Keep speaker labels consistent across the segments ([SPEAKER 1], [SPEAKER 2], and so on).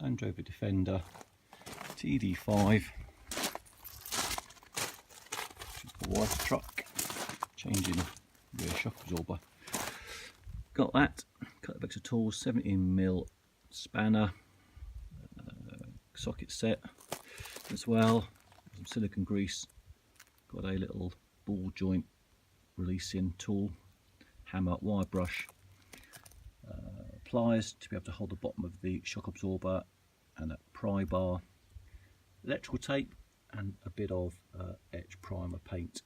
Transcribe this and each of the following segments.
[SPEAKER 1] Landrover Defender TD5, white truck, changing rear shock absorber. Got that, couple of extra tools, 17mm spanner, socket set as well, some silicone grease, got a little ball joint releasing tool, hammer, wire brush, pliers to be able to hold the bottom of the shock absorber, and a pry bar, electrical tape, and a bit of etch primer paint.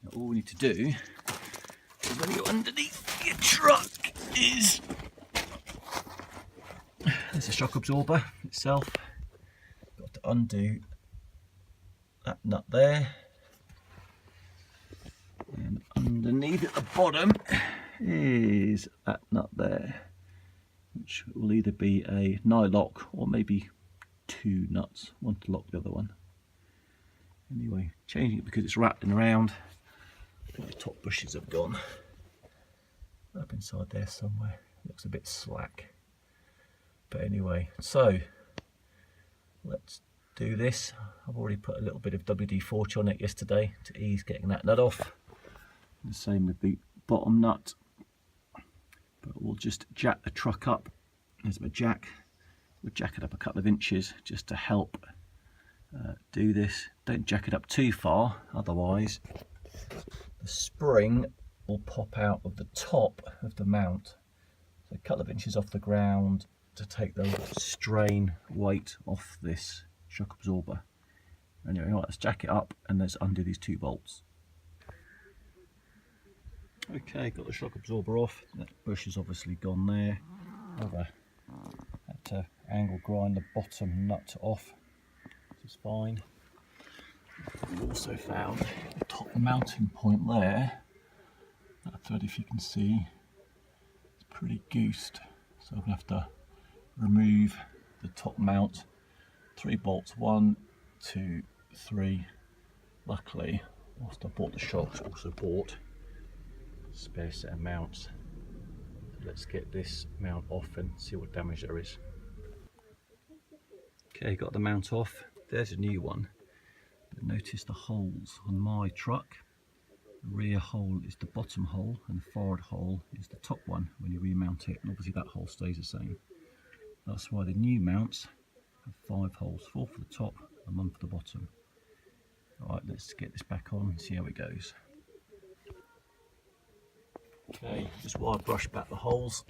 [SPEAKER 1] Now all we need to do is, when you go underneath your truck, is there's the shock absorber itself. Got to undo that nut there, and underneath at the bottom is that nut there, which will either be a nylock or maybe two nuts, one to lock the other one. Anyway, changing it because it's rattling around. The top bushes have gone up inside there somewhere. Looks a bit slack, but anyway, so let's do this. I've already put a little bit of WD-40 on it yesterday to ease getting that nut off. The same with the bottom nut, but we'll just jack the truck up. There's my jack. We'll jack it up a couple of inches just to help do this. Don't jack it up too far, otherwise the spring will pop out of the top of the mount. So a couple of inches off the ground to take the strain weight off this shock absorber. Anyway, right, let's jack it up and let's undo these two bolts. Okay, got the shock absorber off. That bush has obviously gone there. I've had to angle grind the bottom nut off, which is fine. We've also found the top mounting point there. That thread, if you can see, it's pretty goosed, so I'm going to have to remove the top mount. 3 bolts, 1, 2, 3. Luckily, whilst I bought the shocks, I also bought a spare set of mounts. Let's get this mount off and see what damage there is. Okay, got the mount off. There's a new one. But notice the holes on my truck. The rear hole is the bottom hole and the forward hole is the top one when you remount it, and obviously that hole stays the same. That's why the new mounts have 5 holes, 4 for the top and 1 for the bottom. Alright, let's get this back on and see how it goes. Okay, just wire brush back the holes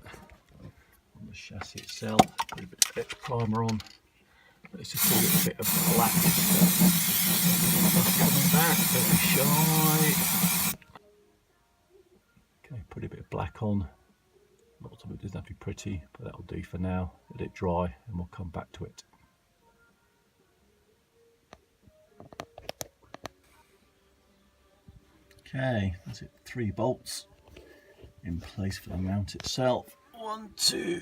[SPEAKER 1] on the chassis itself, put a bit of etch primer on. Let's just see a little bit of black coming back, don't be shy. Okay, put a bit of black on. Lots of it doesn't have to be pretty, but that'll do for now. Let it dry and we'll come back to it. Okay, that's it, 3 bolts in place for the mount itself. 1, 2,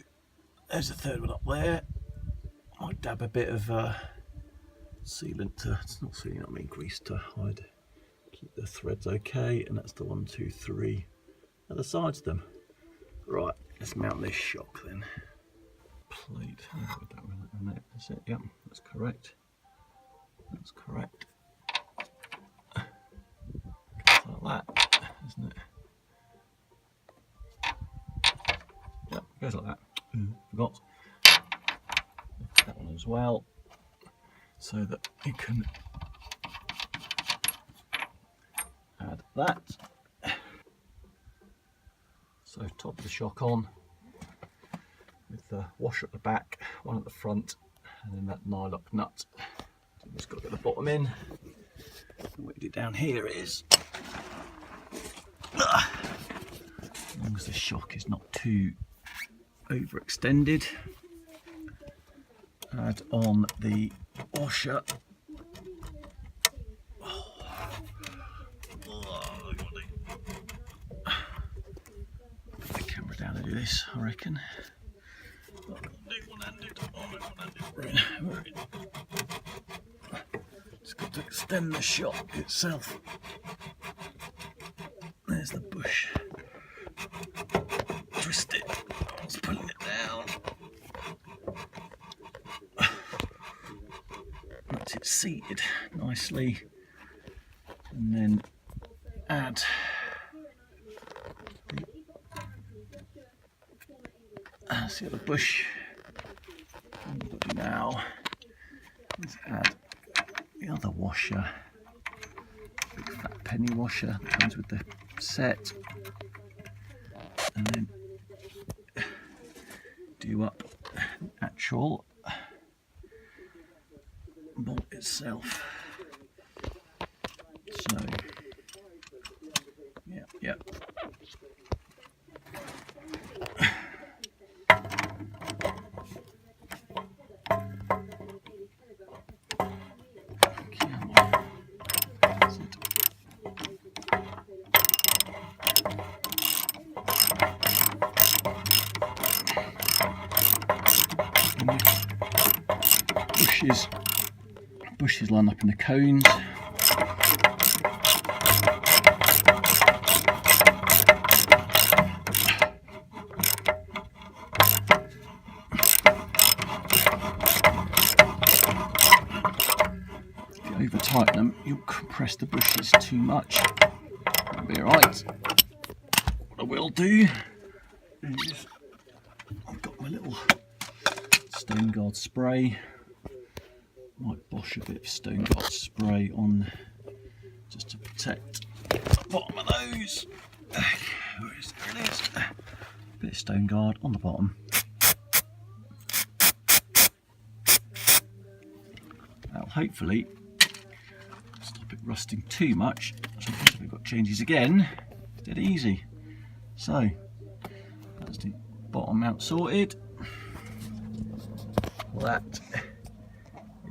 [SPEAKER 1] there's the third one up there. I'll dab a bit of sealant to, it's not sealant, I mean grease, to hide, keep the threads okay, and that's the 1, 2, 3 at the sides of them. Right, let's mount this shock then. Plate, that's it, yep, that's correct. That's correct. Goes like that, isn't it? Yep, goes like that. Forgot. That one as well, so that you can add that. So top of the shock on with the washer at the back, one at the front, and then that nylock nut. Just got to get the bottom in. And what you do down here is, as long as the shock is not too overextended, add on the washer. Put the camera down to do this, I reckon. Just got to extend the shock itself. There's the bush. Twist it. It's pulling it down. get it seated nicely, and then add see the bush. What we've got to do now is add the other washer, big fat penny washer that comes with the set, and then do up the actual bolt itself. So yeah. Bushes line up in the cones. If you over tighten them, you'll compress the bushes too much. That'll be alright. What I will do is I've got my little Stone Guard spray. Might bosh a bit of Stone Guard spray on just to protect the bottom of those. There it is. Bit of Stone Guard on the bottom. That'll hopefully stop it rusting too much. So if we've got changes again, it's dead easy. So that's the bottom mount sorted. That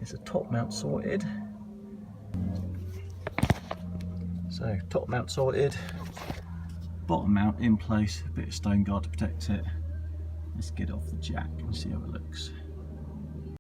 [SPEAKER 1] is a top mount sorted. So top mount sorted, bottom mount in place, a bit of Stone Guard to protect it. Let's get off the jack and see how it looks.